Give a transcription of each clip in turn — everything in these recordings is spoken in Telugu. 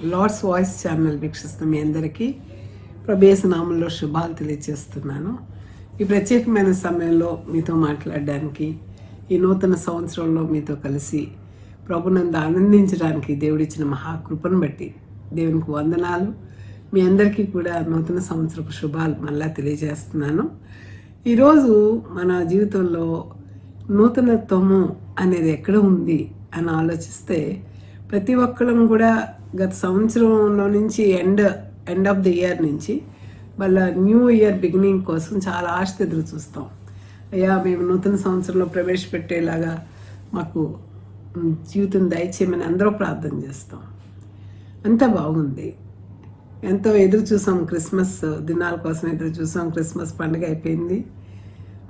లార్డ్స్ వాయిస్ ఛానల్ వీక్షిస్తున్న మీ అందరికీ ప్రభేసు నామంలో శుభాలు తెలియజేస్తున్నాను. ఈ ప్రత్యేకమైన సమయంలో మీతో మాట్లాడడానికి, ఈ నూతన సంవత్సరంలో మీతో కలిసి ప్రభునందు ఆనందించడానికి దేవుడిచ్చిన మహాకృపను బట్టి దేవునికి వందనాలు. మీ అందరికీ కూడా నూతన సంవత్సరపు శుభాలు మళ్ళా తెలియజేస్తున్నాను. ఈరోజు మన జీవితంలో నూతనత్వము అనేది ఎక్కడ ఉంది అని ఆలోచిస్తే, ప్రతి ఒక్కరం కూడా గత సంవత్సరంలో నుంచి ఎండ్ ఆఫ్ ది ఇయర్ నుంచి మళ్ళీ న్యూ ఇయర్ బిగినింగ్ కోసం చాలా ఆశతో ఎదురు చూస్తాం. అయ్యా, మేము నూతన సంవత్సరంలో ప్రవేశపెట్టేలాగా మాకు జీవితం దయచేయమని అందరూ ప్రార్థన చేస్తాం. అంతా బాగుంది. ఎంతో ఎదురు చూసాం, క్రిస్మస్ దినాల కోసం ఎదురు చూసాం. క్రిస్మస్ పండుగ అయిపోయింది.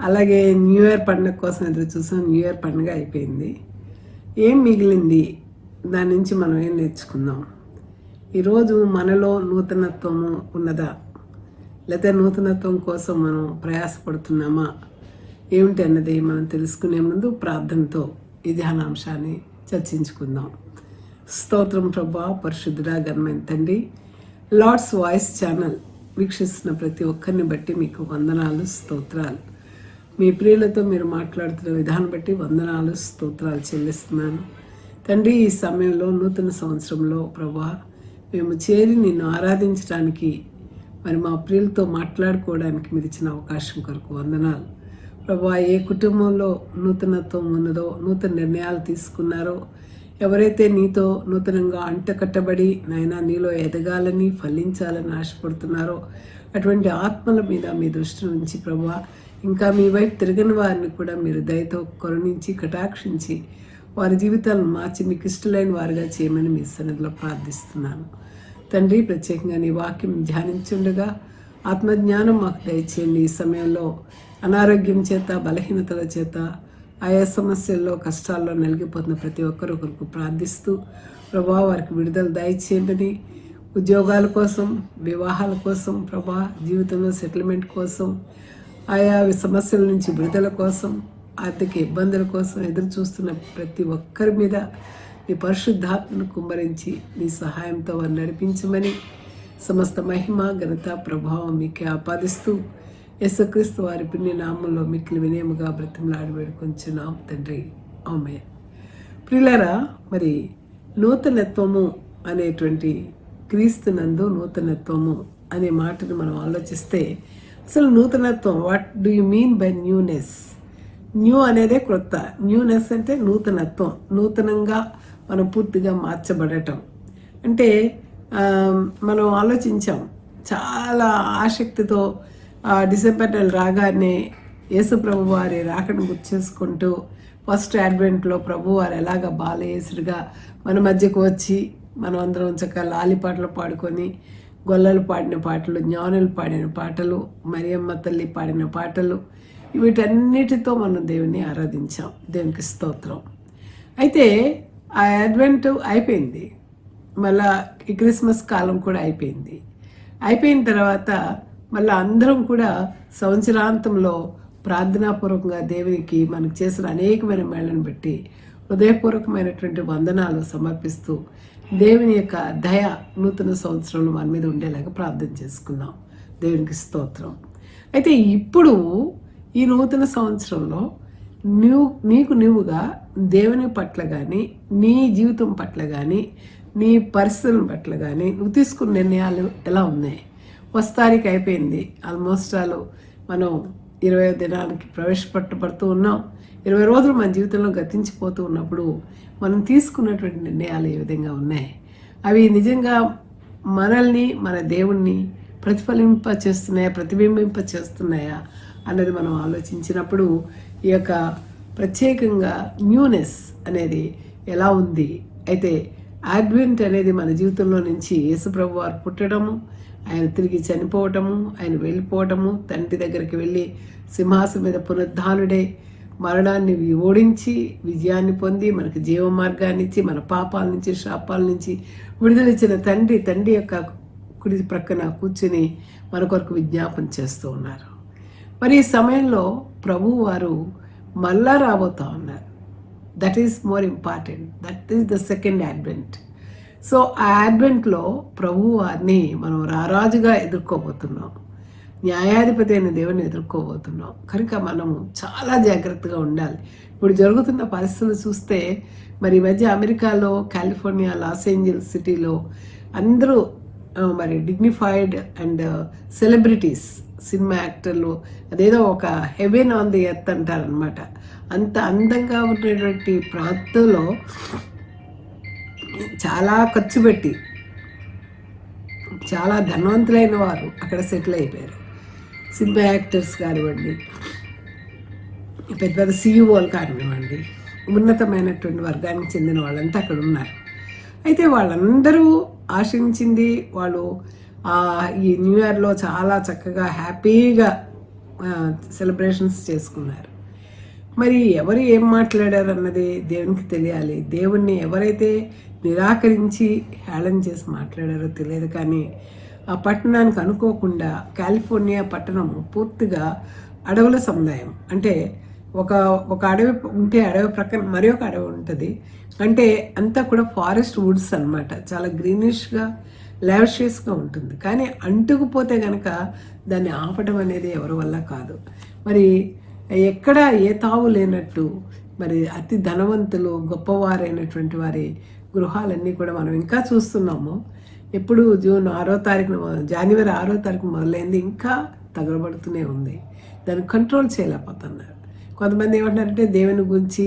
అలాగే న్యూ ఇయర్ పండుగ కోసం ఎదురు చూసాం. న్యూ ఇయర్ పండుగ అయిపోయింది. ఏం మిగిలింది? దాని నుంచి మనం ఏం నేర్చుకుందాం? ఈరోజు మనలో నూతనత్వము ఉన్నదా, లేదా నూతనత్వం కోసం మనం ప్రయాసపడుతున్నామా ఏమిటి అన్నది మనం తెలుసుకునే ముందు ప్రార్థనతో ఈ ధ్యానాంశాన్ని చర్చించుకుందాం. స్తోత్రం ప్రభా, పరిశుద్ధుడా, ఘనమైన తండ్రి, లార్డ్స్ వాయిస్ ఛానల్ వీక్షిస్తున్న ప్రతి ఒక్కరిని బట్టి మీకు వందనాలు, స్తోత్రాలు. మీ ప్రియులతో మీరు మాట్లాడుతున్న విధానం బట్టి వందనాలు, స్తోత్రాలు చెల్లిస్తున్నాను తండ్రి. ఈ సమయంలో నూతన సంవత్సరంలో ప్రభా మేము చేరి నిన్ను ఆరాధించడానికి, మరి మా ప్రియులతో మాట్లాడుకోవడానికి మీరు ఇచ్చిన అవకాశం కొరకు వందనాలు ప్రభా. ఏ కుటుంబంలో నూతనత్వం ఉన్నదో, నూతన నిర్ణయాలు తీసుకున్నారో, ఎవరైతే నీతో నూతనంగా అంటకట్టబడి నాయనా నీలో ఎదగాలని, ఫలించాలని ఆశపడుతున్నారో అటువంటి ఆత్మల మీద మీ దృష్టి నుంచి ప్రభా, ఇంకా మీ వైపు తిరగని వారిని కూడా మీరు దయతో కరుణించి కటాక్షించి వారి జీవితాలను మార్చి మీకు ఇష్టలైన వారిగా చేయమని మీ సన్నిధిలో ప్రార్థిస్తున్నాను తండ్రి. ప్రత్యేకంగా నీ వాక్యం ధ్యానించుండగా ఆత్మజ్ఞానం మాకు దయచేయండి. ఈ సమయంలో అనారోగ్యం చేత, బలహీనతల చేత, ఆయా సమస్యల్లో, కష్టాల్లో నలిగిపోతున్న ప్రతి ఒక్కరు కొరకు ప్రార్థిస్తూ ప్రభా వారికి విడుదల దయచేయండి. ఉద్యోగాల కోసం, వివాహాల కోసం ప్రభా, జీవితంలో సెటిల్మెంట్ కోసం, ఆయా సమస్యల నుంచి విడుదల కోసం, ఆర్థిక ఇబ్బందుల కోసం ఎదురు చూస్తున్న ప్రతి ఒక్కరి మీద నీ పరిశుద్ధాత్మను కుమ్మరించి నీ సహాయంతో వారిని నడిపించమని, సమస్త మహిమ, ఘనత, ప్రభావం మీకే ఆపాదిస్తూ యేసుక్రీస్తు వారి పుణ్య నామంలో మిక్కిలి వినయముగా బ్రతిమలాడి వేడుకొంచున్నాం తండ్రి, ఆమేన్. ప్రియులారా, మరి నూతనత్వము అనేటువంటి, క్రీస్తునందు నూతనత్వము అనే మాటను మనం ఆలోచిస్తే, అసలు నూతనత్వం, what do you mean by newness? New అనేదే క్రొత్త. న్యూనెస్ అంటే నూతనత్వం, నూతనంగా మనం పూర్తిగా మార్చబడటం. అంటే మనం ఆలోచించాం చాలా ఆసక్తితో, డిసెంబర్ నెల రాగానే యేసు ప్రభు వారి రాకను గుర్తు చేసుకుంటూ, ఫస్ట్ అడ్వెంట్లో ప్రభు వారు ఎలాగ బాలయేసుడుగా మన మధ్యకు వచ్చి మనం అందరం చక్కగా లాలి పాటలు పాడుకొని, గొల్లలు పాడిన పాటలు, జ్ఞానులు పాడిన పాటలు, మరియమ్మ తల్లి పాడిన పాటలు, వీటన్నిటితో మనం దేవుని ఆరాధించాం. దేవునికి స్తోత్రం. అయితే ఆ అడ్వెంట్ అయిపోయింది, మళ్ళా ఈ క్రిస్మస్ కాలం కూడా అయిపోయింది. అయిపోయిన తర్వాత మళ్ళీ అందరం కూడా సంవత్సరాంతంలో ప్రార్థనాపూర్వకంగా దేవునికి మనకు చేసిన అనేకమైన మేళను బట్టి హృదయపూర్వకమైనటువంటి వందనాలు సమర్పిస్తూ దేవుని యొక్క దయ నూతన సంవత్సరంలో మన మీద ఉండేలాగా ప్రార్థన చేసుకుందాం. దేవునికి స్తోత్రం. అయితే ఇప్పుడు ఈ నూతన సంవత్సరంలో నీకు నువ్వుగా దేవుని పట్ల కానీ, నీ జీవితం పట్ల కానీ, నీ పరిస్థితుల పట్ల కానీ నువ్వు తీసుకున్న నిర్ణయాలు ఎలా ఉన్నాయి? తారీఖు అయిపోయింది. ఆల్మోస్ట్ మనం 20వ దినానికి ప్రవేశపడుతూ ఉన్నాం. 20 రోజులు మన జీవితంలో గతించిపోతూ ఉన్నప్పుడు మనం తీసుకున్నటువంటి నిర్ణయాలు ఏ విధంగా ఉన్నాయి? అవి నిజంగా మనల్ని, మన దేవుణ్ణి ప్రతిబింబింప చేస్తున్నాయా అన్నది మనం ఆలోచించినప్పుడు, ఈ యొక్క ప్రత్యేకంగా న్యూనెస్ అనేది ఎలా ఉంది? అయితే అడ్వెంట్ అనేది మన జీవితంలో నుంచి యేసుప్రభు వారు పుట్టడము, ఆయన తిరిగి చనిపోవటము, ఆయన వెళ్ళిపోవటము, తండ్రి దగ్గరికి వెళ్ళి సింహాసనం మీద పునరుద్ధానుడై మరణాన్ని ఓడించి విజయాన్ని పొంది మనకు జీవ మార్గాన్ని ఇచ్చి, మన పాపాల నుంచి, శాపాల నుంచి విడుదలిచ్చిన తండ్రి యొక్క కుడి ప్రక్కన కూర్చుని మన కొరకు విజ్ఞాపన చేస్తూ ఉన్నారు. మరి ఈ సమయంలో ప్రభు వారు మళ్ళా రాబోతా ఉన్నారు. That is more important. That is the second advent. So ఆ అడ్వెంట్లో ప్రభు వారిని మనం రారాజుగా ఎదుర్కోబోతున్నాం, న్యాయాధిపతి అయిన దేవుని ఎదుర్కోబోతున్నాం. కనుక మనము చాలా జాగ్రత్తగా ఉండాలి. ఇప్పుడు జరుగుతున్న పరిస్థితులు చూస్తే మరి ఈ మధ్య అమెరికాలో, కాలిఫోర్నియా, లాస్ ఏంజల్స్ సిటీలో అందరూ మరి డిగ్నిఫైడ్ అండ్ సెలబ్రిటీస్, సినిమా యాక్టర్లు, అదేదో ఒక హెవెన్ ఆన్ ది ఎర్త్ అంటారనమాట. అంత అందంగా ఉన్నటువంటి ప్రాంతంలో చాలా ఖర్చు పెట్టి చాలా ధనవంతులైన వారు అక్కడ సెటిల్ అయిపోయారు. సినిమా యాక్టర్స్ కానివ్వండి, పెద్ద పెద్ద సీఈఓలు కానివ్వండి, ఉన్నతమైనటువంటి వర్గానికి చెందిన వాళ్ళంతా అక్కడ ఉన్నారు. అయితే వాళ్ళందరూ ఆశించింది వాళ్ళు ఈ న్యూ ఇయర్లో చాలా చక్కగా హ్యాపీగా సెలబ్రేషన్స్ చేసుకున్నారు. మరి ఎవరు ఏం మాట్లాడారు అన్నది దేవునికి తెలియాలి. దేవుణ్ణి ఎవరైతే నిరాకరించి హేళన చేసి మాట్లాడారో తెలియదు. కానీ ఆ పట్టణానికి అనుకోకుండా కాలిఫోర్నియా పట్టణం పూర్తిగా అడవుల సముదాయం. అంటే ఒక అడవి ఉంటే అడవి ప్రక్కన మరి ఒక అడవి ఉంటుంది. అంటే అంతా కూడా ఫారెస్ట్ వుడ్స్ అనమాట. చాలా గ్రీనిష్గా లావిషియస్గా ఉంటుంది. కానీ అంటుకుపోతే కనుక దాన్ని ఆపడం అనేది ఎవరి వల్ల కాదు. మరి ఎక్కడ ఏ తావు లేనట్టు మరి అతి ధనవంతులు గొప్పవారైనటువంటి వారి గృహాలన్నీ కూడా మనం ఇంకా చూస్తున్నాము. ఎప్పుడు జనవరి 6వ తారీఖు మొదలైంది, ఇంకా తగలబడుతూనే ఉంది. దాన్ని కంట్రోల్ చేయలేకపోతున్నారు. కొంతమంది ఏమంటారంటే దేవుని గురించి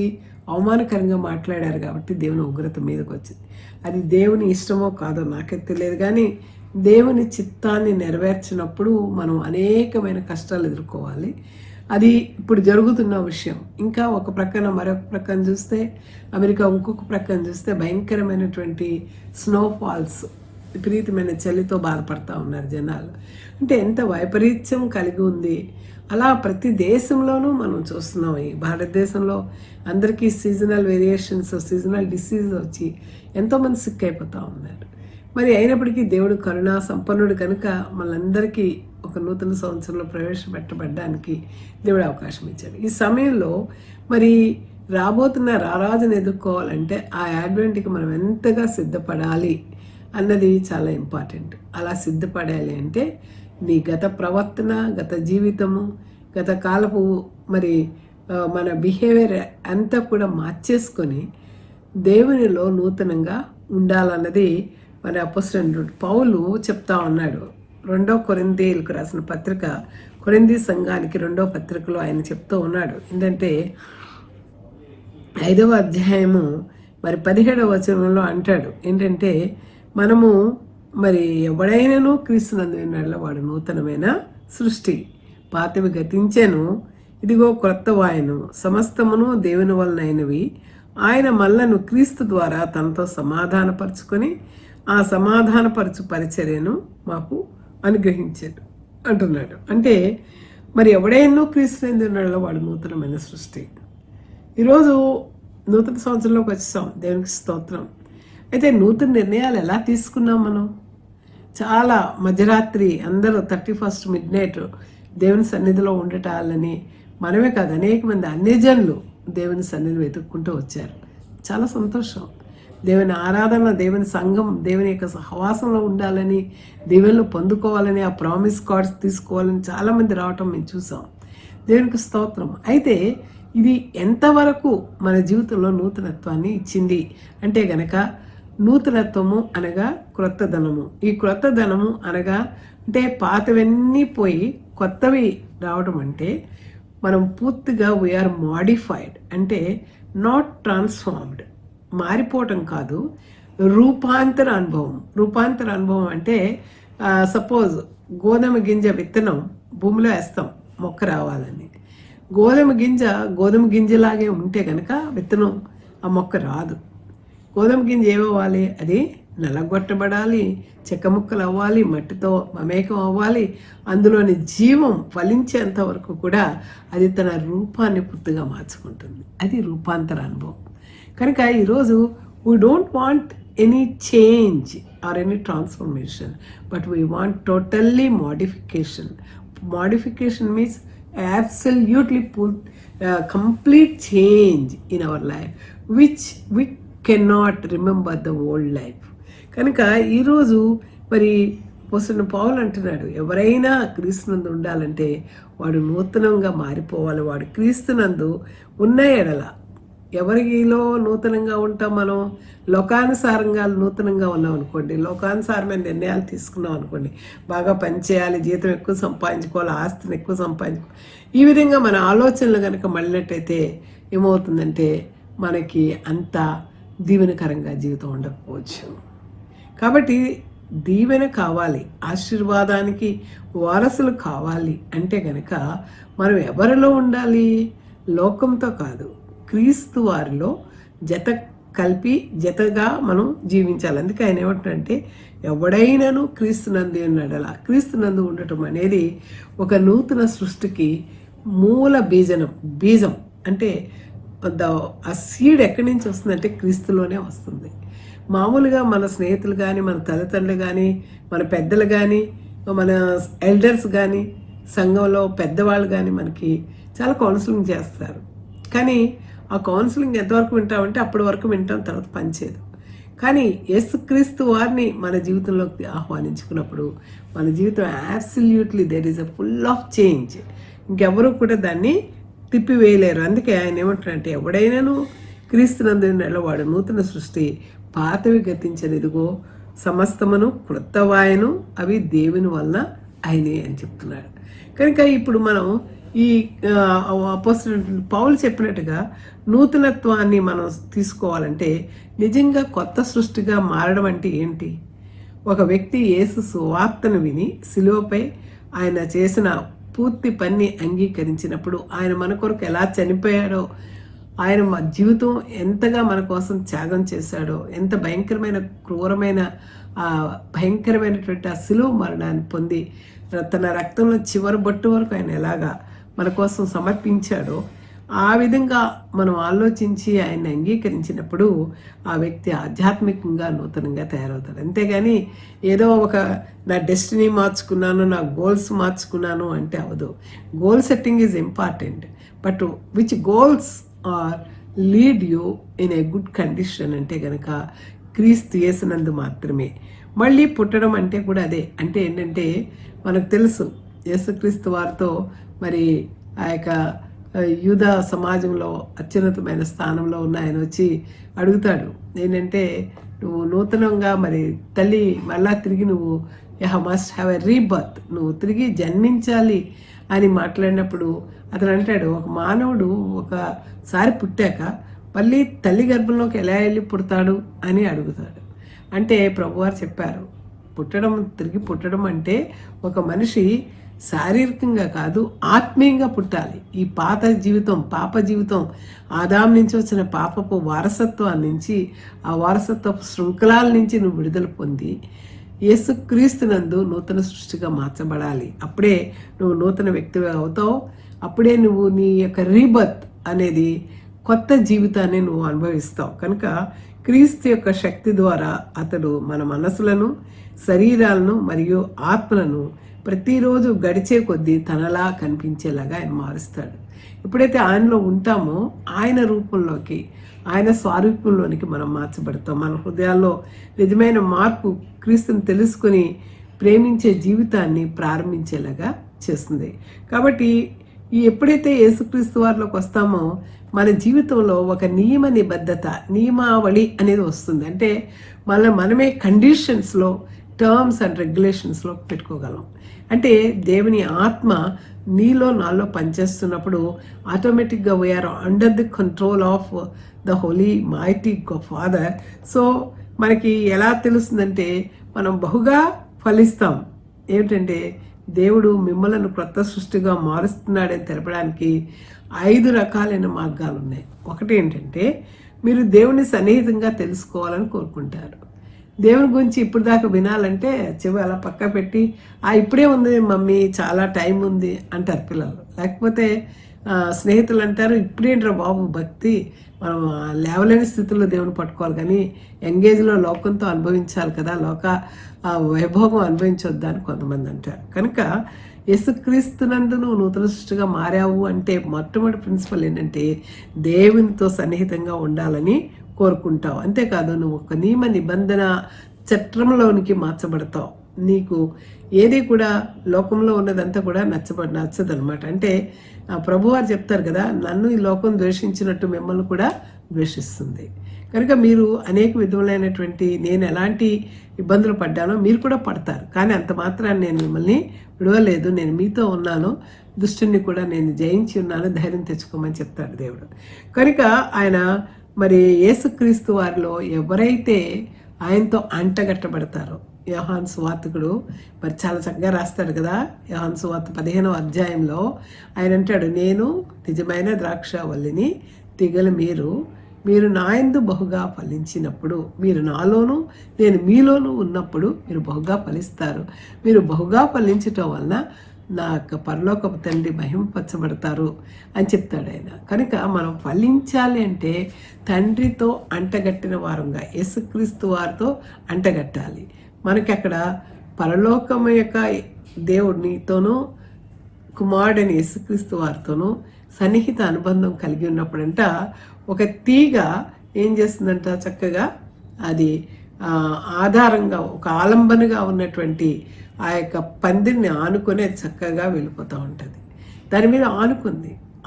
అవమానకరంగా మాట్లాడారు కాబట్టి దేవుని ఉగ్రత మీదకి వచ్చింది. అది దేవుని ఇష్టమో కాదో నాకైతే తెలియదు. కానీ దేవుని చిత్తాన్ని నెరవేర్చినప్పుడు మనం అనేకమైన కష్టాలు ఎదుర్కోవాలి. అది ఇప్పుడు జరుగుతున్న విషయం. ఇంకా ఒక ప్రక్కన మరొక ప్రక్కన చూస్తే అమెరికా, ఇంకొక ప్రక్కన చూస్తే భయంకరమైనటువంటి స్నోఫాల్స్, విపరీతమైన చలితో బాధపడతా ఉన్నారు జనాలు. అంటే ఎంత వైపరీత్యం కలిగి ఉంది. అలా ప్రతి దేశంలోనూ మనం చూస్తున్నాం. ఈ భారతదేశంలో అందరికీ సీజనల్ వేరియేషన్స్, సీజనల్ డిసీజ్ వచ్చి ఎంతోమంది సిక్ అయిపోతూ ఉన్నారు. మరి అయినప్పటికీ దేవుడు కరుణా సంపన్నుడు కనుక మనందరికీ ఒక నూతన సంవత్సరంలో ప్రవేశపెట్టబడ్డానికి దేవుడు అవకాశం ఇచ్చాడు. ఈ సమయంలో మరి రాబోతున్న రారాజును ఎదుర్కోవాలంటే ఆ అడ్వెంట్కి మనం ఎంతగా సిద్ధపడాలి అన్నది చాలా ఇంపార్టెంట్. అలా సిద్ధపడాలి అంటే నీ గత ప్రవర్తన, గత జీవితము, గత కాలపు మరి మన బిహేవియర్ అంతా కూడా మార్చేసుకొని దేవునిలో నూతనంగా ఉండాలన్నది మరి అపోస్తలుడైన పౌలు చెప్తా ఉన్నాడు. 2 కొరింథీయులకు రాసిన పత్రిక, కొరింథీ సంఘానికి 2వ పత్రికలో ఆయన చెప్తూ ఉన్నాడు. ఏంటంటే 5వ అధ్యాయము మరి 17వ వచనంలో అంటాడు ఏంటంటే, మనము మరి ఎవడైనాను క్రీస్తునందు ఉన్నాడో వాడు నూతనమైన సృష్టి, పాతవి గతించెను, ఇదిగో క్రొత్త వాయను, సమస్తమును దేవుని వలనైనవి. ఆయన మళ్ళను క్రీస్తు ద్వారా తనతో సమాధానపరుచుకొని ఆ సమాధానపరచు పరిచర్యను మాకు అనుగ్రహించాడు అంటున్నాడు. అంటే మరి ఎవడైనా క్రీస్తునందు ఉన్నాడో వాడు నూతనమైన సృష్టి. ఈరోజు నూతన సంవత్సరంలోకి వచ్చాం, దేవునికి స్తోత్రం. అయితే నూతన నిర్ణయాలు ఎలా తీసుకున్నాం మనం? చాలా మధ్యరాత్రి అందరూ 31st midnight దేవుని సన్నిధిలో ఉండటాలని మనమే కాదు, అనేక మంది అన్యజనులు దేవుని సన్నిధిని వెతుక్కుంటూ వచ్చారు. చాలా సంతోషం. దేవుని ఆరాధన, దేవుని సంఘం, దేవుని యొక్క సహవాసంలో ఉండాలని, దేవుళ్ళు పొందుకోవాలని, ఆ ప్రామిస్ కార్డ్స్ తీసుకోవాలని చాలామంది రావటం మేము చూసాం. దేవునికి స్తోత్రం. అయితే ఇది ఎంతవరకు మన జీవితంలో నూతనత్వాన్ని ఇచ్చింది అంటే గనక, నూతనత్వము అనగా క్రొత్త ధనము. ఈ క్రొత్త ధనము అనగా అంటే పాతవన్నీ పోయి కొత్తవి రావడం అంటే మనం పూర్తిగా వీఆర్ మాడిఫైడ్. అంటే నాట్ ట్రాన్స్ఫార్మ్డ్, మారిపోవటం కాదు, రూపాంతర అనుభవం. రూపాంతర అనుభవం అంటే సపోజ్ గోధుమ గింజ విత్తనం భూమిలో వేస్తాం మొక్క రావాలని. గోధుమ గింజలాగే ఉంటే కనుక విత్తనం ఆ మొక్క రాదు. గోధుమ గింజ ఏమవ్వాలి? అది నలగొట్టబడాలి, చెక్క ముక్కలు అవ్వాలి, మట్టితో మమేకం అవ్వాలి, అందులోని జీవం ఫలించేంత వరకు కూడా అది తన రూపాన్ని పూర్తిగా మార్చుకుంటుంది. అది రూపాంతర అనుభవం. కనుక ఈరోజు we don't want any change or any transformation, but we want totally modification. Modification means absolutely put complete change in our life, which we cannot remember the old life. కనుక ఈరోజు మరి అపోస్తలుడైన పౌలు అంటున్నాడు, ఎవరైనా క్రీస్తునందు ఉండాలంటే వాడు నూతనంగా మారిపోవాలి. వాడు క్రీస్తునందు ఉన్న ఎడల, ఎవరిలో నూతనంగా ఉంటాం మనం? లోకానుసారంగా నూతనంగా ఉన్నాం అనుకోండి, లోకానుసారమైన నిర్ణయాలు తీసుకున్నాం అనుకోండి, బాగా పనిచేయాలి, జీతం ఎక్కువ సంపాదించుకోవాలి, ఆస్తిని ఎక్కువ సంపాదించుకోవాలి, ఈ విధంగా మన ఆలోచనలు కనుక మళ్ళినట్టయితే ఏమవుతుందంటే మనకి అంత దీవెనకరంగా జీవితం ఉండకపోవచ్చు. కాబట్టి దీవెన కావాలి, ఆశీర్వాదానికి వారసులు కావాలి అంటే గనక మనం ఎవరిలో ఉండాలి? లోకంతో కాదు, క్రీస్తు వారిలో జతగా మనం జీవించాలి. అందుకే ఆయన ఏమంటారంటే, ఎవడైనాను క్రీస్తునందు ఉన్నాడలా. క్రీస్తునందు ఉండటం అనేది ఒక నూతన సృష్టికి మూల బీజం అంటే ఆ సీడ్ ఎక్కడి నుంచి వస్తుందంటే క్రీస్తులోనే వస్తుంది. మామూలుగా మన స్నేహితులు కానీ, మన తల్లిదండ్రులు కానీ, మన పెద్దలు కానీ, మన ఎల్డర్స్ కానీ, సంఘంలో పెద్దవాళ్ళు కానీ మనకి చాలా కౌన్సిలింగ్ చేస్తారు. కానీ ఆ కౌన్సిలింగ్ ఎంతవరకు వింటామంటే అప్పటి వరకు వింటాం, తర్వాత పనిచేయదు. కానీ యేసుక్రీస్తు వారిని మన జీవితంలోకి ఆహ్వానించుకున్నప్పుడు మన జీవితం absolutely there is a full of change. ఇంకెవరూ కూడా దాన్ని తిప్పివేయలేరు. అందుకే ఆయన ఏమంటారంటే, ఎవడైనాను క్రీస్తునందు వాడు నూతన సృష్టి, పాతవి గతించనిదిగో సమస్తమును క్రొత్తవాయను, అవి దేవుని వలన ఆయనే అని చెప్తున్నాడు. కనుక ఇప్పుడు మనం ఈ అపోస్తలుడైన పౌలు చెప్పినట్టుగా నూతనత్వాన్ని మనం తీసుకోవాలంటే నిజంగా కొత్త సృష్టిగా మారడం అంటే ఏంటి? ఒక వ్యక్తి యేసు సువార్తను విని శిలువపై ఆయన చేసిన పూర్తి పని అంగీకరించినప్పుడు, ఆయన మన కొరకు ఎలా చనిపోయాడో, ఆయన మా జీవితం ఎంతగా మన కోసం త్యాగం చేశాడో, ఎంత క్రూరమైన భయంకరమైనటువంటి ఆ శిలువ మరణాన్ని పొంది తన రక్తంలో చివరి బొట్టు వరకు ఆయన ఎలాగా మన కోసం సమర్పించాడో, ఆ విధంగా మనం ఆలోచించి ఆయన్ని అంగీకరించినప్పుడు ఆ వ్యక్తి ఆధ్యాత్మికంగా నూతనంగా తయారవుతాడు. అంతేగాని ఏదో నా డెస్టినీ మార్చుకున్నాను, నా గోల్స్ మార్చుకున్నాను అంటే అవదు. Goal setting is important, but which goals are lead you in a good condition అంటే కనుక క్రీస్తు యేసునందు మాత్రమే. మళ్ళీ పుట్టడం అంటే కూడా అదే. అంటే ఏంటంటే మనకు తెలుసు, యేసుక్రీస్తు వారితో మరి ఆ యొక్క యూదా సమాజంలో అత్యున్నతమైన స్థానంలో ఉన్న ఆయన వచ్చి అడుగుతాడు, ఏంటంటే నువ్వు నూతనంగా మరి తల్లి మళ్ళా తిరిగి నువ్వు మస్ట్ హ్యావ్ ఎ రీబర్త్, నువ్వు తిరిగి జన్మించాలి అని మాట్లాడినప్పుడు అతను అంటాడు, ఒక మానవుడు ఒకసారి పుట్టాక మళ్ళీ తల్లి గర్భంలోకి ఎలా వెళ్ళి పుడతాడు అని అడుగుతాడు. అంటే ప్రభువారు చెప్పారు, తిరిగి పుట్టడం అంటే ఒక మనిషి శారీరకంగా కాదు, ఆత్మీయంగా పుట్టాలి. ఈ పాప జీవితం ఆదాం నుంచి వచ్చిన పాపపు వారసత్వాన్ని నుంచి, ఆ వారసత్వపు శృంఖలాల నుంచి నువ్వు విడుదల పొంది యేసుక్రీస్తునందు నూతన సృష్టిగా మార్చబడాలి. అప్పుడే నువ్వు నూతన వ్యక్తిగా అవుతావు. అప్పుడే నువ్వు నీ యొక్క రీబర్త్ అనేది కొత్త జీవితాన్ని నువ్వు అనుభవిస్తావు. కనుక క్రీస్తు యొక్క శక్తి ద్వారా అతడు మన మనసులను, శరీరాలను మరియు ఆత్మలను ప్రతిరోజు గడిచే కొద్దీ తనలా కనిపించేలాగా ఆయన మారుస్తాడు. ఎప్పుడైతే ఆయనలో ఉంటామో ఆయన రూపంలోకి, ఆయన స్వారూప్యంలోనికి మనం మార్చబడతాం. మన హృదయాల్లో నిజమైన మార్పు క్రీస్తుని తెలుసుకొని ప్రేమించే జీవితాన్ని ప్రారంభించేలాగా చేస్తుంది. కాబట్టి ఎప్పుడైతే యేసుక్రీస్తు వారిలోకి వస్తామో మన జీవితంలో ఒక నియమావళి అనేది వస్తుంది. అంటే మనమే కండిషన్స్లో, టర్మ్స్ అండ్ రెగ్యులేషన్స్లో పెట్టుకోగలం. అంటే దేవుని ఆత్మ నీలో నాలో పనిచేస్తున్నప్పుడు ఆటోమేటిక్గా we are under the control of the holy mighty father. So మనకి ఎలా తెలుస్తుందంటే మనం బహుగా ఫలిస్తాం. ఏమిటంటే దేవుడు మిమ్మల్ని క్రొత్త సృష్టిగా మారుస్తున్నాడని తెలపడానికి 5 రకాలైన మార్గాలు ఉన్నాయి. ఒకటి ఏంటంటే, మీరు దేవుని సన్నిహితంగా తెలుసుకోవాలని కోరుకుంటారు. దేవుని గురించి ఇప్పుడు దాకా వినాలంటే చెవి అలా పక్క పెట్టి ఇప్పుడే ఉంది మమ్మీ, చాలా టైం ఉంది అంటారు పిల్లలు. లేకపోతే స్నేహితులు అంటారు, ఇప్పుడేంట్రా బాబు భక్తి, మనం లేవలేని స్థితిలో దేవుని పట్టుకోవాలి, కానీ ఎంగేజ్లో లోకంతో అనుభవించాలి కదా, వైభోగం అనుభవించొద్దా అని కొంతమంది అంటారు. కనుక యేసుక్రీస్తునందు నువ్వు నూతన సృష్టిగా మారావు అంటే మొట్టమొదటి ప్రిన్సిపల్ ఏంటంటే దేవునితో సన్నిహితంగా ఉండాలని కోరుకుంటావు. అంతేకాదు, నువ్వు ఒక నిబంధన చట్రంలోనికి మార్చబడతావు. నీకు ఏది కూడా లోకంలో ఉన్నదంతా కూడా నచ్చదనమాట. అంటే ప్రభువారు చెప్తారు కదా, నన్ను ఈ లోకం ద్వేషించినట్టు మిమ్మల్ని కూడా ద్వేషిస్తుంది. కనుక మీరు అనేక విధములైనటువంటి నేను ఎలాంటి ఇబ్బందులు పడ్డానో మీరు కూడా పడతారు. కానీ అంత మాత్రాన్ని నేను మిమ్మల్ని విడవలేదు, నేను మీతో ఉన్నాను, దుష్టుని కూడా నేను జయించి ఉన్నాను, ధైర్యం తెచ్చుకోమని చెప్తాడు దేవుడు. కనుక ఆయన మరి యేసుక్రీస్తు వారిలో ఎవరైతే ఆయనతో అంటగట్టబడతారో, యోహాను సువార్తికుడు మరి చాలా చక్కగా రాస్తాడు కదా. యోహాను సువార్త 15వ అధ్యాయంలో ఆయన అంటాడు, నేను నిజమైన ద్రాక్షావల్లిని, తీగలు మీరు నా యందు బహుగా ఫలించినప్పుడు, మీరు నాలోను నేను మీలోనూ ఉన్నప్పుడు మీరు బహుగా ఫలిస్తారు. మీరు బహుగా ఫలించటం వలన నా యొక్క పరలోకపు తండ్రి మహిమపరచబడతారు అని చెప్తాడు ఆయన. కనుక మనం ఫలించాలి అంటే తండ్రితో అంటగట్టిన వారంగా యేసుక్రీస్తు వారితో అంటగట్టాలి. మనకి అక్కడ పరలోకము యొక్క దేవుడినితోనూ కుమారుడని యేసుక్రీస్తు వారితోనూ సన్నిహిత అనుబంధం కలిగి ఉన్నప్పుడంట ఒక తీగ ఏం చేస్తుందంట, చక్కగా అది ఆధారంగా ఒక ఆలంబనగా ఉన్నటువంటి ఆ యొక్క పందిరిని ఆనుకొని చక్కగా వెళ్ళిపోతూ ఉంటుంది. దాని మీద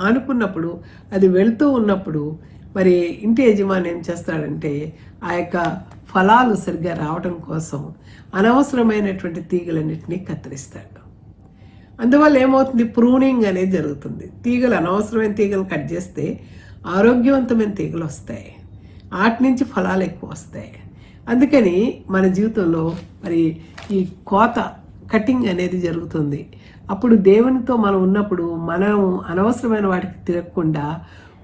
ఆనుకున్నప్పుడు అది వెళుతూ ఉన్నప్పుడు మరి ఇంటి యజమాని ఏం చేస్తాడంటే ఆ యొక్క ఫలాలు సరిగ్గా రావడం కోసం అనవసరమైనటువంటి తీగలన్నింటినీ కత్తిరిస్తాడు. అందువల్ల ఏమవుతుంది, ప్రూనింగ్ అనేది జరుగుతుంది. తీగలు అనవసరమైన తీగలు కట్ చేస్తే ఆరోగ్యవంతమైన తీగలు వస్తాయి, వాటి నుంచి ఫలాలు ఎక్కువ వస్తాయి. అందుకని మన జీవితంలో మరి ఈ కటింగ్ అనేది జరుగుతుంది. అప్పుడు దేవునితో మనం ఉన్నప్పుడు మనం అనవసరమైన వాటికి తిరగకుండా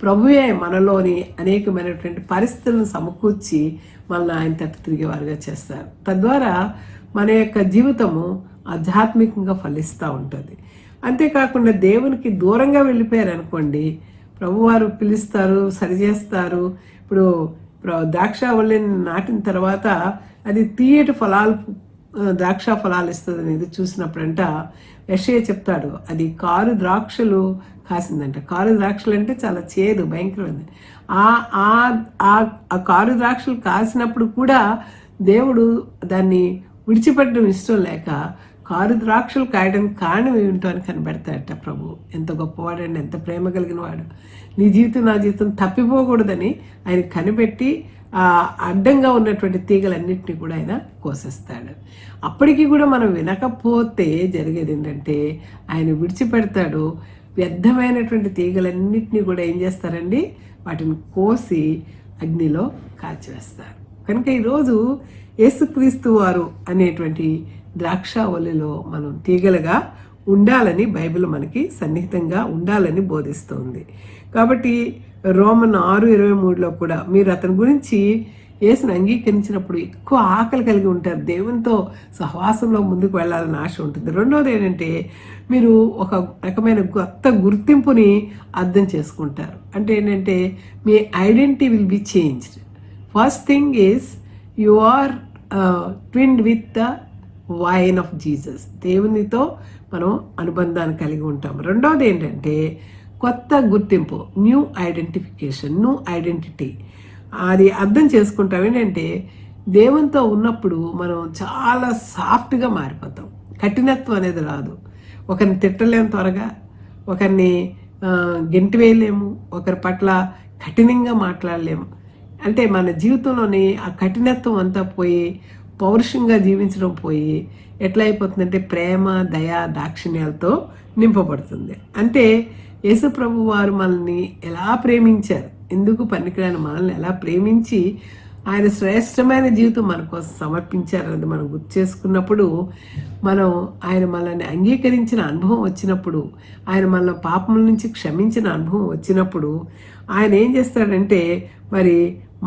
ప్రభువే మనలోని అనేకమైనటువంటి పరిస్థితులను సమకూర్చి మనల్ని ఆయన తట్టు తిరిగేవారుగా చేస్తారు. తద్వారా మన యొక్క జీవితము ఆధ్యాత్మికంగా ఫలిస్తూ ఉంటుంది. అంతేకాకుండా దేవునికి దూరంగా వెళ్ళిపోయారు అనుకోండి, ప్రభువారు పిలుస్తారు, సరిచేస్తారు. ఇప్పుడు ద్రాక్షావల్లిని నాటిన తర్వాత అది తీయటి ఫలాలు, ద్రాక్ష ఫలాలు ఇస్తుంది అనేది చూసినప్పుడంట యెషయా చెప్తాడు, అది కారు ద్రాక్షలు కాసిందంట. కారు ద్రాక్షలు అంటే చాలా చేదు, భయంకరమైంది. ఆ కారు ద్రాక్షలు కాసినప్పుడు కూడా దేవుడు దాన్ని విడిచిపెట్టడం ఇష్టం లేక కారు ద్రాక్షలు కాయడానికి కారణం ఏమిటో అని కనిపెడతాడట ప్రభు. ఎంత గొప్పవాడండి, ఎంత ప్రేమ కలిగిన వాడు. నీ జీవితం నా జీవితం తప్పిపోకూడదని ఆయన కనిపెట్టి ఆ అడ్డంగా ఉన్నటువంటి తీగలన్నింటినీ కూడా ఆయన కోసేస్తాడు. అప్పటికి కూడా మనం వినకపోతే జరిగేది ఏంటంటే ఆయన విడిచిపెడతాడు. వ్యర్థమైనటువంటి తీగలన్నింటినీ కూడా ఏం చేస్తారండి, వాటిని కోసి అగ్నిలో కాల్చివేస్తారు. కనుక ఈరోజు యేసుక్రీస్తు వారు అనేటువంటి ద్రాక్షావల్లిలో మనం తీగలుగా ఉండాలని బైబిల్ మనకి సన్నిహితంగా ఉండాలని బోధిస్తుంది. కాబట్టి రోమన్ 6:23లో కూడా మీరు అతని గురించి యేసుని అంగీకరించినప్పుడు ఎక్కువ ఆకలి కలిగి ఉంటారు, దేవునితో సహవాసంలో ముందుకు వెళ్ళాలని ఆశ ఉంటుంది. రెండోది ఏంటంటే మీరు ఒక రకమైన కొత్త గుర్తింపుని అర్థం చేసుకుంటారు. అంటే ఏంటంటే మీ identity will be changed. First thing is you are twined with the vine of Jesus. దేవునితో మనం అనుబంధాన్ని కలిగి ఉంటాం. రెండవది ఏంటంటే కొత్త గుర్తింపు, న్యూ ఐడెంటిఫికేషన్, న్యూ ఐడెంటిటీ. అది అర్థం చేసుకుంటాం. ఏంటంటే దేవునితో ఉన్నప్పుడు మనం చాలా సాఫ్ట్గా మారిపోతాం. కఠినత్వం అనేది రాదు. ఒకరిని తిట్టలేము త్వరగా, ఒకరిని గెంటివేయలేము, ఒకరి పట్ల కఠినంగా మాట్లాడలేము. అంటే మన జీవితంలోని ఆ కఠినత్వం అంతా పోయి పౌరుషంగా జీవించడం పోయి ఎట్లా అయిపోతుందంటే ప్రేమ, దయ, దాక్షిణ్యాలతో నింపబడుతుంది. అంటే యేసు ప్రభు వారు మనల్ని ఎలా ప్రేమించారు, ఎందుకు పనికిరాని మనల్ని ఎలా ప్రేమించి ఆయన శ్రేష్టమైన జీవితం మన కోసం సమర్పించారన్నది మనం గుర్తు చేసుకున్నప్పుడు, మనం ఆయన మనల్ని అంగీకరించిన అనుభవం వచ్చినప్పుడు, ఆయన మన పాపముల నుంచి క్షమించిన అనుభవం వచ్చినప్పుడు ఆయన ఏం చేస్తాడంటే మరి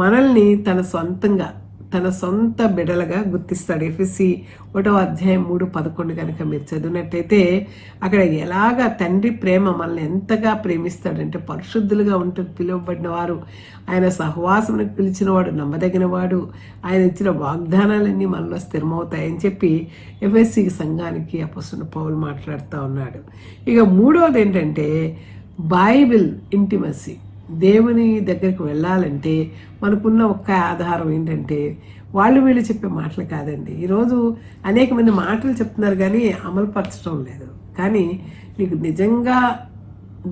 మనల్ని తన సొంత బిడలుగా గుర్తిస్తాడు. ఎఫెసీ 1:3-11 కనుక మీరు చదివినట్టయితే అక్కడ ఎలాగా తండ్రి ప్రేమ మనల్ని ఎంతగా ప్రేమిస్తాడంటే, పరిశుద్ధులుగా ఉంటుంది పిలువబడిన వారు, ఆయన సహవాసమునికి పిలిచినవాడు నమ్మదగిన వాడు, ఆయన ఇచ్చిన వాగ్దానాలన్నీ మనలో స్థిరమవుతాయని చెప్పి ఎఫెసీ సంఘానికి అపొస్తలుడు పౌలు మాట్లాడుతూ ఉన్నాడు. ఇక మూడవది ఏంటంటే బైబిల్ ఇంటిమసీ. దేవుని దగ్గరికి వెళ్ళాలంటే మనకున్న ఒక్క ఆధారం ఏంటంటే వాళ్ళు వీళ్ళు చెప్పే మాటలు కాదండి. ఈరోజు అనేక మంది మాటలు చెప్తున్నారు కానీ అమలు పరచడం లేదు. కానీ నీకు నిజంగా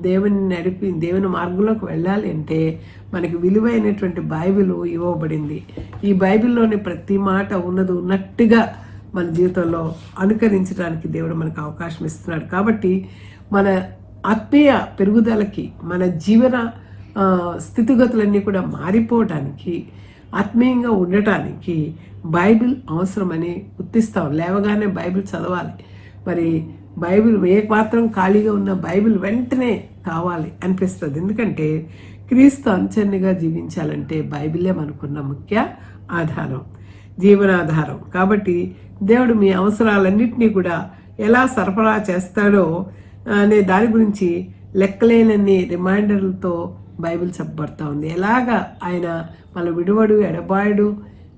దేవుని మార్గంలోకి వెళ్ళాలి అంటే మనకి విలువైనటువంటి బైబిల్ ఇవ్వబడింది. ఈ బైబిల్లోని ప్రతి మాట ఉన్నట్టుగా మన జీవితంలో అనుకరించడానికి దేవుడు మనకు అవకాశం ఇస్తున్నాడు. కాబట్టి మన ఆత్మీయ పెరుగుదలకి, మన జీవన స్థితిగతులన్నీ కూడా మారిపోవడానికి, ఆత్మీయంగా ఉండటానికి బైబిల్ అవసరమని గుర్తిస్తాం. లేవగానే బైబిల్ చదవాలి. మరి బైబిల్ ఏ పాత్రం ఖాళీగా ఉన్న బైబిల్ వెంటనే కావాలి అనిపిస్తుంది. ఎందుకంటే క్రీస్తు అనుచరునిగా జీవించాలంటే బైబిలే మనకున్న ముఖ్య ఆధారం, జీవనాధారం. కాబట్టి దేవుడు మీ అవసరాలన్నింటినీ కూడా ఎలా సరఫరా చేస్తాడో అనే దాని గురించి లెక్కలేనన్ని రిమైండర్లతో బైబిల్ చెప్పబడతా ఉంది. ఎలాగా ఆయన మన విడువడు, ఎడబాయుడు,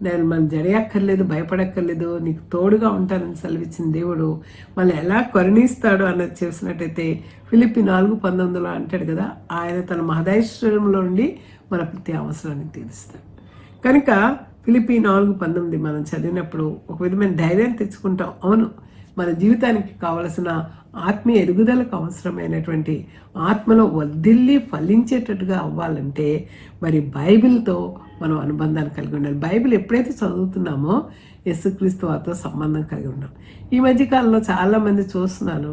నేను మనం జడయక్కర్లేదు, భయపడక్కర్లేదు, నీకు తోడుగా ఉంటానని సెలవిచ్చిన దేవుడు మళ్ళీ ఎలా కరుణిస్తాడు అన్నది చేసినట్టయితే ఫిలిప్పి 4:19 అంటాడు కదా, ఆయన తన మహదైశ్వర్యంలో నుండి మన ప్రతి అవసరాన్ని తీరుస్తాడు. కనుక ఫిలిప్పి 4:19 మనం చదివినప్పుడు ఒక విధమైన ధైర్యం తెచ్చుకుంటాం. అవును, మన జీవితానికి కావలసిన ఆత్మీయ ఎదుగుదలకు అవసరమైనటువంటి ఆత్మలో వర్ధిల్లి ఫలించేటట్టుగా అవ్వాలంటే మరి బైబిల్తో మనం అనుబంధాన్ని కలిగి ఉండాలి. బైబిల్ ఎప్పుడైతే చదువుతున్నామో యేసుక్రీస్తు వారితో సంబంధం కలిగి ఉన్నాం. ఈ మధ్యకాలంలో చాలామంది చూస్తున్నాను,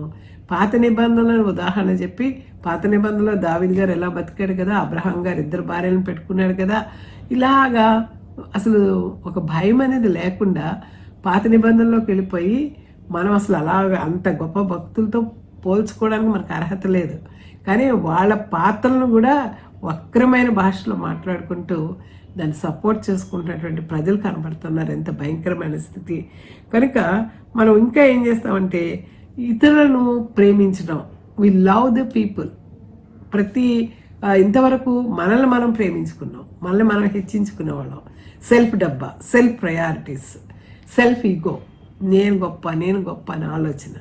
పాత నిబంధనలను ఉదాహరణ చెప్పి, పాత నిబంధనలో దావీదు గారు ఎలా బతికాడు కదా, అబ్రహాం గారు 2 భార్యలను పెట్టుకున్నాడు కదా, ఇలాగా అసలు ఒక భయం అనేది లేకుండా పాత నిబంధనలోకి వెళ్ళిపోయి మనం అసలు అలాగా అంత గొప్ప భక్తులతో పోల్చుకోవడానికి మనకు అర్హత లేదు. కానీ వాళ్ళ పాత్రలను కూడా వక్రమైన భాషలో మాట్లాడుకుంటూ దాన్ని సపోర్ట్ చేసుకుంటున్నటువంటి ప్రజలు కనబడుతున్నారు. ఎంత భయంకరమైన స్థితి. కనుక మనం ఇంకా ఏం చేస్తామంటే ఇతరులను ప్రేమించడం, వి లవ్ ద పీపుల్. ఇంతవరకు మనల్ని మనం ప్రేమించుకున్నాం, మనల్ని మనం హెచ్చించుకునే వాళ్ళం. సెల్ఫ్ డబ్బా, సెల్ఫ్ ప్రయారిటీస్, సెల్ఫ్ ఈగో, నేను గొప్ప అనే ఆలోచన.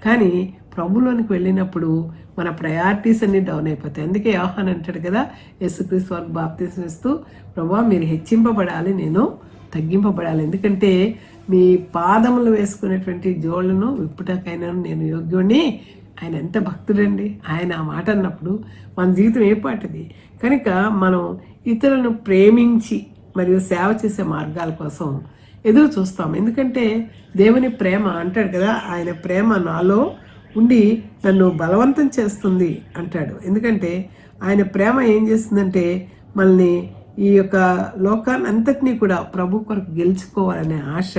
కానీ ప్రభులోనికి వెళ్ళినప్పుడు మన ప్రయారిటీస్ అన్ని డౌన్ అయిపోతాయి. అందుకే యోహాను అంటాడు కదా, యేసుక్రీస్తు వారికి బాప్తిసం ఇస్తూ, ప్రభువా మీరు హెచ్చింపబడాలి, నేను తగ్గింపబడాలి. ఎందుకంటే మీ పాదములు వేసుకునేటువంటి జోళ్ళను విప్పుటకైనా నేను యోగ్యుడిని. ఆయన ఎంత భక్తుడండి. ఆయన ఆ మాట అన్నప్పుడు మన జీవితం ఏ పాటిది. కనుక మనం ఇతరులను ప్రేమించి మరియు సేవ చేసే మార్గాల కోసం ఎదురు చూస్తాం. ఎందుకంటే దేవుని ప్రేమ అంటాడు కదా, ఆయన ప్రేమ నాలో ఉండి నన్ను బలవంతం చేస్తుంది అంటాడు. ఎందుకంటే ఆయన ప్రేమ ఏం చేస్తుందంటే మనల్ని ఈ యొక్క లోకాన్ని అంతటినీ కూడా ప్రభు కొరకు గెలుచుకోవాలనే ఆశ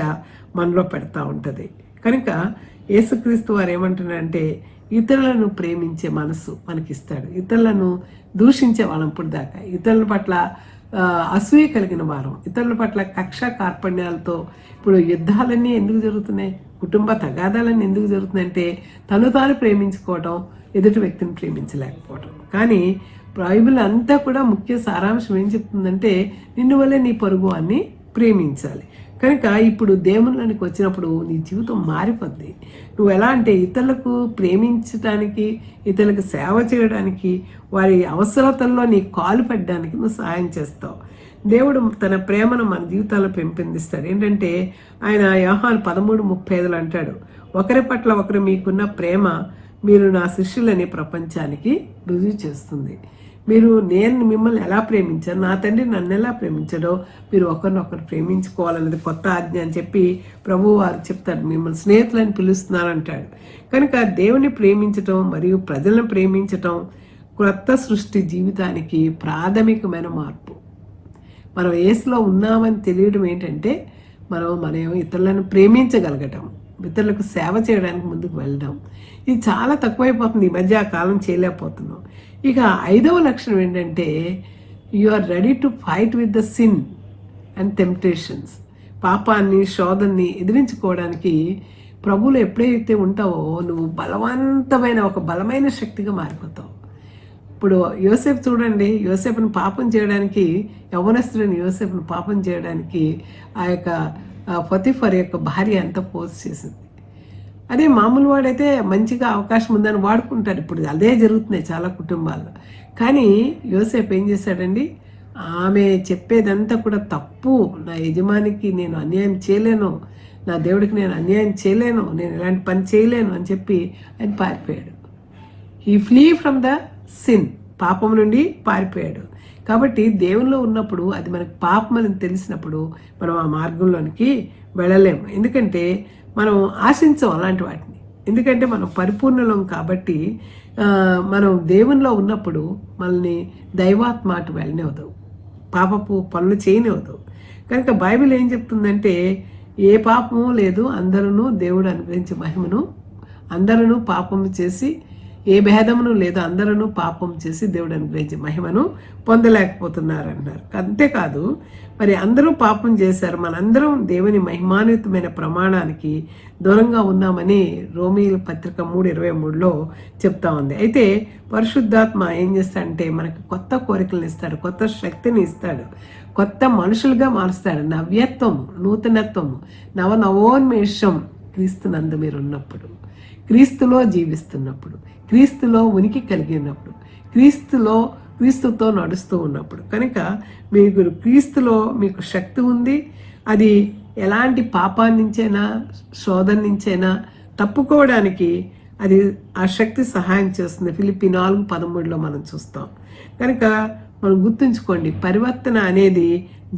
మనలో పెడతా ఉంటుంది. కనుక యేసుక్రీస్తు వారు ఏమంటున్నారంటే ఇతరులను ప్రేమించే మనసు మనకిస్తాడు. ఇతరులను దూషించే వాళ్ళం ఇప్పుడు దాకా, ఇతరుల పట్ల అసూయ కలిగిన వారం, ఇతరుల పట్ల కక్ష కార్పణ్యాలతో ఇప్పుడు యుద్ధాలన్నీ ఎందుకు జరుగుతున్నాయి, కుటుంబ తగాదాలన్నీ ఎందుకు జరుగుతున్నాయి అంటే తను తాను ప్రేమించుకోవడం, ఎదుటి వ్యక్తిని ప్రేమించలేకపోవడం. కానీ బైబిల్ అంతా కూడా ముఖ్య సారాంశం ఏం చెప్తుందంటే నిన్ను వల్లే నీ పొరుగు అని ప్రేమించాలి. కనుక ఇప్పుడు దేవుళ్ళకి వచ్చినప్పుడు నీ జీవితం మారిపోద్ది. నువ్వు ఎలా అంటే ఇతరులకు ప్రేమించడానికి, ఇతరులకు సేవ చేయడానికి, వారి అవసరతల్లో నీ కాలు పెట్టడానికి నువ్వు సహాయం చేస్తావు. దేవుడు తన ప్రేమను మన జీవితాల్లో పెంపొందిస్తాడు. ఏంటంటే ఆయన యోహాను 13:35 అంటాడు, ఒకరి పట్ల ఒకరు మీకున్న ప్రేమ మీరు నా శిష్యులని ప్రపంచానికి రుజువు చేస్తుంది. నేను మిమ్మల్ని ఎలా ప్రేమించాను, నా తండ్రి నన్ను ఎలా ప్రేమించాడో మీరు ఒకరినొకరు ప్రేమించుకోవాలన్నది కొత్త ఆజ్ఞ అని చెప్పి ప్రభువు వారు చెప్తాడు. మిమ్మల్ని స్నేహితులని పిలుస్తున్నారంటాడు. కనుక దేవుని ప్రేమించటం మరియు ప్రజలను ప్రేమించటం క్రొత్త సృష్టి జీవితానికి ప్రాథమికమైన మార్పు. మనం యేసులో ఉన్నామని తెలియడం ఏంటంటే మనం ఇతరులను ప్రేమించగలగటం, ఇతరులకు సేవ చేయడానికి ముందుకు వెళ్ళడం. ఇది చాలా తక్కువైపోతుంది ఈ మధ్య, ఆ కాలం చేయలేకపోతున్నాం. ఇక 5వ లక్షణం ఏంటంటే you are ready to fight with the sin and temptations. పాపాన్ని, శోధనని ఎదిరించుకోవడానికి ప్రభువులో ఎప్పుడైతే ఉంటావో నువ్వు ఒక బలమైన శక్తిగా మారిపోతావు. ఇప్పుడు యోసేపు చూడండి, యోసేపును పాపం చేయడానికి, యవ్వనస్తుడైన యోసేపును పాపం చేయడానికి ఆ యొక్క పొతిఫర్ యొక్క భార్య అంతా పోస్ట్ చేసింది. అదే మామూలు వాడైతే మంచిగా అవకాశం ఉందని వాడుకుంటారు. ఇప్పుడు అదే జరుగుతున్నాయి చాలా కుటుంబాల్లో. కానీ యోసేపు ఏం చేశాడండి, ఆమె చెప్పేదంతా కూడా తప్పు, నా యజమానికి నేను అన్యాయం చేయలేను, నా దేవుడికి నేను అన్యాయం చేయలేను, నేను ఇలాంటి పని చేయలేను అని చెప్పి ఆయన పారిపోయాడు. He flea from the sin, పాపం నుండి పారిపోయాడు. కాబట్టి దేవునిలో ఉన్నప్పుడు అది మనకు పాపం అని తెలిసినప్పుడు మనం ఆ మార్గంలోనికి వెళ్ళలేము. ఎందుకంటే మనం ఆశించం అలాంటి వాటిని. ఎందుకంటే మనం పరిపూర్ణలం కాబట్టి మనం దేవునిలో ఉన్నప్పుడు మనల్ని దైవాత్మ అటు వెళ్ళనివ్వదు, పాపపు పనులు చేయనివ్వదు. కనుక బైబిల్ ఏం చెప్తుందంటే ఏ పాపము లేదు, అందరూ దేవుడు అనుగ్రహించే మహిమను, అందరూ పాపము చేసి ఏ భేదమును లేదు, అందరూ పాపం చేసి దేవుడు అనుగ్రహించే మహిమను పొందలేకపోతున్నారు అన్నారు. అంతేకాదు మరి అందరూ పాపం చేశారు, మనందరం దేవుని మహిమాన్వితమైన ప్రమాణానికి దూరంగా ఉన్నామని రోమీయుల పత్రిక 3:23లో చెప్తా ఉంది. అయితే పరిశుద్ధాత్మ ఏం చేస్తాడంటే మనకు కొత్త కోరికలను ఇస్తాడు, కొత్త శక్తిని ఇస్తాడు, కొత్త మనుషులుగా మారుస్తాడు. నవ్యత్వం, నూతనత్వం, నవనవోన్మేషం క్రీస్తునందు మీరు ఉన్నప్పుడు, క్రీస్తులో జీవిస్తున్నప్పుడు, క్రీస్తులో ఉనికి కలిగి ఉన్నప్పుడు, క్రీస్తుతో నడుస్తూ ఉన్నప్పుడు. కనుక మీకు క్రీస్తులో మీకు శక్తి ఉంది. అది ఎలాంటి పాపాన్ని నుంచైనా శోధన నుంచైనా తప్పుకోవడానికి అది ఆ శక్తి సహాయం చేస్తుంది. ఫిలిప్పీ 4:13లో మనం చూస్తాం. కనుక మనం గుర్తుంచుకోండి, పరివర్తన అనేది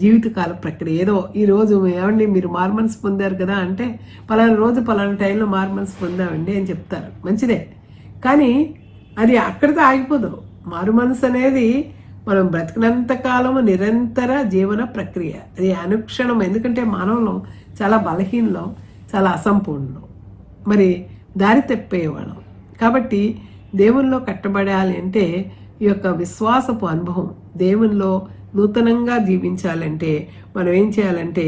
జీవితకాల ప్రక్రియ. ఏదో ఈరోజు ఏమండి మీరు మార్మన్స్ పొందారు కదా అంటే పలానా రోజు పలానా టైంలో మార్మన్స్ పొందామండి అని చెప్తారు, మంచిదే. కానీ అది అక్కడితో ఆగిపోదు. మారుమనసు అనేది మనం బ్రతికినంత కాలము నిరంతర జీవన ప్రక్రియ, అది అనుక్షణం. ఎందుకంటే మానవులం చాలా బలహీనలం, చాలా అసంపూర్ణం, మరి దారి తప్పేవాళ్ళం. కాబట్టి దేవునిలో కట్టబడాలి అంటే ఈ యొక్క విశ్వాసపు అనుభవం, దేవునిలో నూతనంగా జీవించాలంటే మనం ఏం చేయాలంటే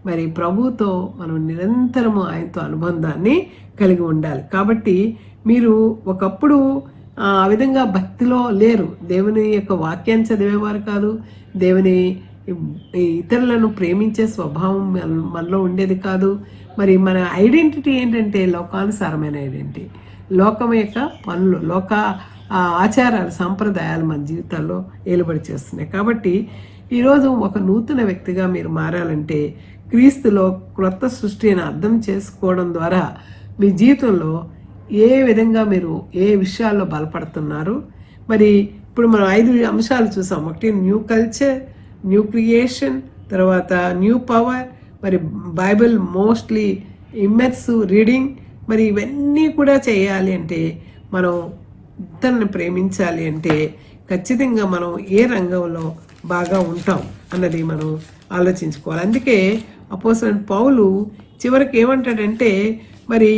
మరి ప్రభువుతో మనం నిరంతరము ఆయనతో అనుబంధాన్ని కలిగి ఉండాలి. కాబట్టి మీరు ఒకప్పుడు ఆ విధంగా భక్తిలో లేరు, దేవుని యొక్క వాక్యాన్ని చదివేవారు కాదు, దేవుని ఇతరులను ప్రేమించే స్వభావం మనలో ఉండేది కాదు. మరి మన ఐడెంటిటీ ఏంటంటే లోకానుసారమైన ఐడెంటిటీ, లోకం యొక్క పనులు, లోక ఆచారాలు, సాంప్రదాయాలు మన జీవితాల్లో ఏలుబడి చేస్తున్నాయి. కాబట్టి ఈరోజు ఒక నూతన వ్యక్తిగా మీరు మారాలంటే క్రీస్తులో క్రొత్త సృష్టిని అర్థం చేసుకోవడం ద్వారా మీ జీవితంలో ఏ విధంగా మీరు ఏ విషయాల్లో బలపడుతున్నారు. మరి ఇప్పుడు మనం 5 అంశాలు చూసాం. ఒకటి న్యూ కల్చర్, న్యూ క్రియేషన్, తర్వాత న్యూ పవర్, మరి బైబిల్ మోస్ట్లీ ఇమ్మర్సివ్ రీడింగ్. మరి ఇవన్నీ కూడా చేయాలి అంటే మనం ఇతరులను ప్రేమించాలి అంటే ఖచ్చితంగా మనం ఏ రంగంలో బాగా ఉంటాం అన్నది మనం ఆలోచించుకోవాలి. అందుకే అపోస్తలుడైన పౌలు చివరికి ఏమంటాడంటే మరి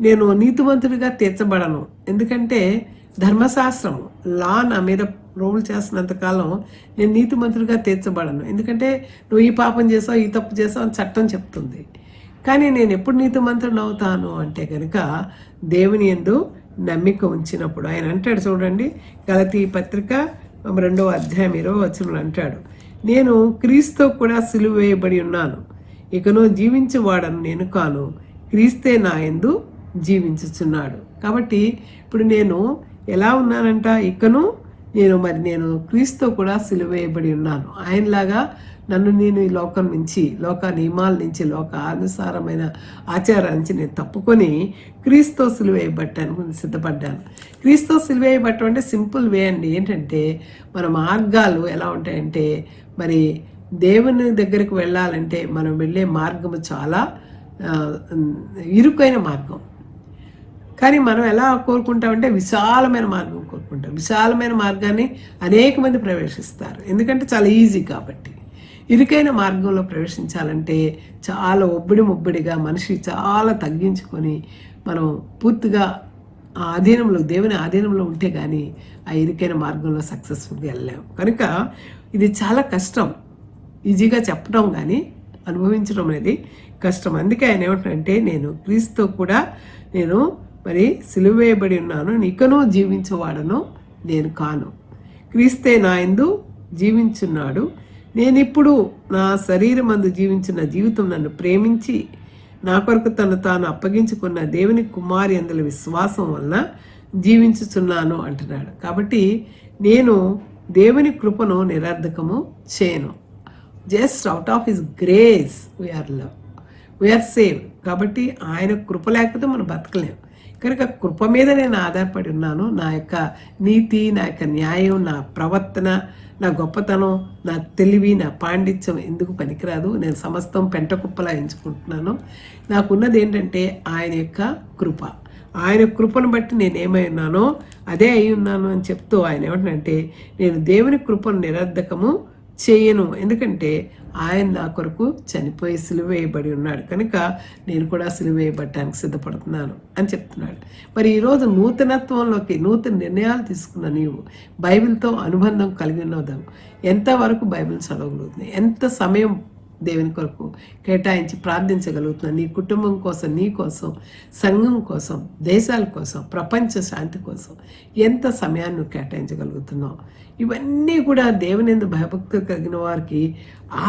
నేను నీతివంతుడిగా తీర్చబడను, ఎందుకంటే ధర్మశాస్త్రము లా నా మీద రోల్ చేస్తున్నంత కాలం నేను నీతిమంతుడిగా తీర్చబడను, ఎందుకంటే నువ్వు ఈ పాపం చేసావు, ఈ తప్పు చేసావు అని చట్టం చెప్తుంది. కానీ నేను ఎప్పుడు నీతిమంతుడిని అవుతాను అంటే కనుక దేవుని యందు నమ్మిక ఉంచినప్పుడు. ఆయన అంటాడు చూడండి, గలతీ పత్రిక 2వ అధ్యాయం 20వ వచనంలో అంటాడు, నేను క్రీస్తుతో కూడా సిలువ వేయబడి ఉన్నాను, ఇకను జీవించేవాడను నేను కాను, క్రీస్తే నా యందు జీవించుచున్నాడు. కాబట్టి ఇప్పుడు నేను ఎలా ఉన్నానంట, ఇకను నేను క్రీస్తుతో కూడా సిలువ వేయబడి ఉన్నాను. ఆయనలాగా నన్ను నేను ఈ లోకం నుంచి, లోక నియమాల నుంచి, లోక అనుసారమైన ఆచారాల నుంచి నేను తప్పుకొని క్రీస్తుతో సిలువ వేయబట్టాను, సిద్ధపడ్డాను. క్రీస్తుతో సిలువ వేయబట్టం అంటే సింపుల్ వే అండి. ఏంటంటే మన మార్గాలు ఎలా ఉంటాయంటే మరి దేవుని దగ్గరికి వెళ్ళాలంటే మనం వెళ్ళే మార్గము చాలా ఇరుకైన మార్గం. కానీ మనం ఎలా కోరుకుంటామంటే విశాలమైన మార్గం కోరుకుంటాం. విశాలమైన మార్గాన్ని అనేక మంది ప్రవేశిస్తారు, ఎందుకంటే చాలా ఈజీ కాబట్టి. ఇరుకైన మార్గంలో ప్రవేశించాలంటే చాలా ఒబ్బిడిగా మనిషి చాలా తగ్గించుకొని మనం పూర్తిగా ఆధీనంలో, దేవుని ఆధీనంలో ఉంటే కానీ ఆ ఇరుకైన మార్గంలో సక్సెస్ఫుల్గా వెళ్ళలేము. కనుక ఇది చాలా కష్టం. ఈజీగా చెప్పడం కానీ అనుభవించడం అనేది కష్టం. అందుకే ఆయన ఏమంటాడంటే నేను క్రీస్తుతో కూడా నేను మరి సిలువ వేయబడి ఉన్నాను, ఇకను జీవించేవాడను నేను కాను, క్రీస్తే నా యందు జీవించున్నాడు, నేనిప్పుడు నా శరీరం అందు జీవించిన జీవితం నన్ను ప్రేమించి నా కొరకు తను తాను అప్పగించుకున్న దేవుని కుమారి అందుల విశ్వాసం వలన జీవించుచున్నాను అంటున్నాడు. కాబట్టి నేను దేవుని కృపను నిరర్ధకము చేయను. Just out of his grace we are save. కాబట్టి ఆయన కృప లేకపోతే మనం బతకలేము. కనుక కృప మీద నేను ఆధారపడి ఉన్నాను. నా యొక్క నీతి, నా యొక్క న్యాయం, నా ప్రవర్తన, నా గొప్పతనం, నా తెలివి, నా పాండిత్యం ఎందుకు పనికిరాదు. నేను సమస్తం పెంట కుప్పలా ఎంచుకుంటున్నాను. నాకున్నది ఏంటంటే ఆయన యొక్క కృప. ఆయన కృపను బట్టి నేను ఏమై ఉన్నానో అదే అయి ఉన్నాను అని చెప్తూ ఆయన ఏమంటే, నేను దేవుని కృపను నిరర్ధకము చేయను, ఎందుకంటే ఆయన నా కొరకు చనిపోయి సిలువ వేయబడి ఉన్నాడు కనుక నేను కూడా సిలువ వేయబడటానికి సిద్ధపడుతున్నాను అని చెప్తున్నాడు. మరి ఈరోజు నూతనత్వంలోకి నూతన నిర్ణయాలు తీసుకున్న నీవు బైబిల్తో అనుబంధం కలిగి ఉన్నదాం. ఎంతవరకు బైబిల్ చదవగలుగుతుంది, ఎంత సమయం దేవుని కొరకు కేటాయించి ప్రార్థించగలుగుతున్నావు, నీ కుటుంబం కోసం, నీ కోసం, సంఘం కోసం, దేశాల కోసం, ప్రపంచ శాంతి కోసం ఎంత సమయాన్ని నువ్వు కేటాయించగలుగుతున్నావు. ఇవన్నీ కూడా దేవుని యందు భయభక్తులు కలిగిన వారికి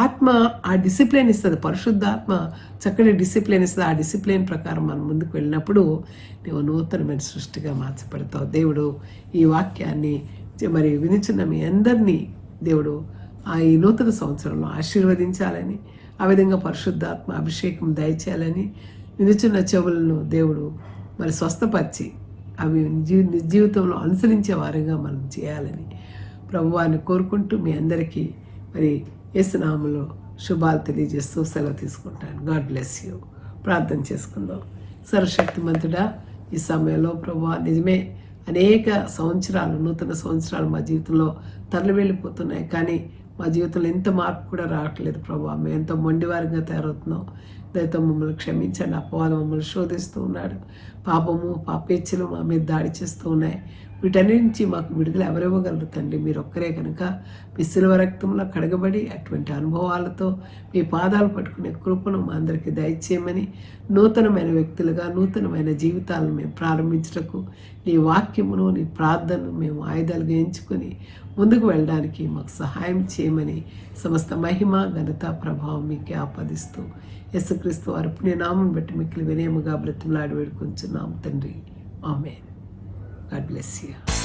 ఆత్మ ఆ డిసిప్లిన్ ఇస్తుంది. పరిశుద్ధాత్మ చక్కటి డిసిప్లిన్ ఇస్తుంది. ఆ డిసిప్లిన్ ప్రకారం మనం ముందుకు వెళ్ళినప్పుడు నువ్వు నూతనమైన సృష్టిగా మార్చబడతావు. దేవుడు ఈ వాక్యాన్ని మరి వినిచున్న మీ అందరినీ దేవుడు ఈ నూతన సంవత్సరంలో ఆశీర్వదించాలని, ఆ విధంగా పరిశుద్ధాత్మ అభిషేకం దయచేయాలని, వినుచున్న చెవులను దేవుడు మరి స్వస్థపరిచి అవి జీవితంలో అనుసరించే వారిగా మనం చేయాలని ప్రభువాన్ని కోరుకుంటూ మీ అందరికీ మరి యేసు నామములో శుభాలు తెలియజేస్తూ సెలవు తీసుకుంటాను. God bless you. ప్రార్థన చేసుకుందాం. సర్వశక్తిమంతుడా, ఈ సమయంలో ప్రభువా నిజమే అనేక సంవత్సరాలు, నూతన సంవత్సరాలు మా జీవితంలో తరలి వెళ్ళిపోతున్నాయి. కానీ మా జీవితంలో ఎంత మార్పు కూడా రావట్లేదు ప్రభావ. మేము ఎంతో మొండివారిగా తయారవుతున్నాం. దయతో మమ్మల్ని క్షమించండి. అపవాదం మమ్మల్ని శోధిస్తూ ఉన్నాడు. పాపము, పాపేచ్ఛలు మా మీద దాడి చేస్తూ ఉన్నాయి. వీటన్నిటి నుంచి మాకు విడుదల ఎవరివ్వగలరు తండ్రి? మీరు ఒక్కరే కనుక మీ శిలువ రక్తంలో కడగబడి అటువంటి అనుభవాలతో మీ పాదాలు పట్టుకునే కృపను మా అందరికీ దయచేయమని, నూతనమైన వ్యక్తులుగా నూతనమైన జీవితాలను మేము ప్రారంభించటకు నీ వాక్యమును, నీ ప్రార్థనను మేము ఆయుధాలుగా ఎంచుకొని ముందుకు వెళ్ళడానికి మాకు సహాయం చేయమని సమస్త మహిమ, ఘనత, ప్రభావం మీకే ఆపాదిస్తూ యేసుక్రీస్తు వారి పుణ్యనామం బట్టి మిక్కిలి వినయముగా బ్రతిమలాడి వేడుకొంచున్నాం తండ్రి. ఆమేన్. God bless you.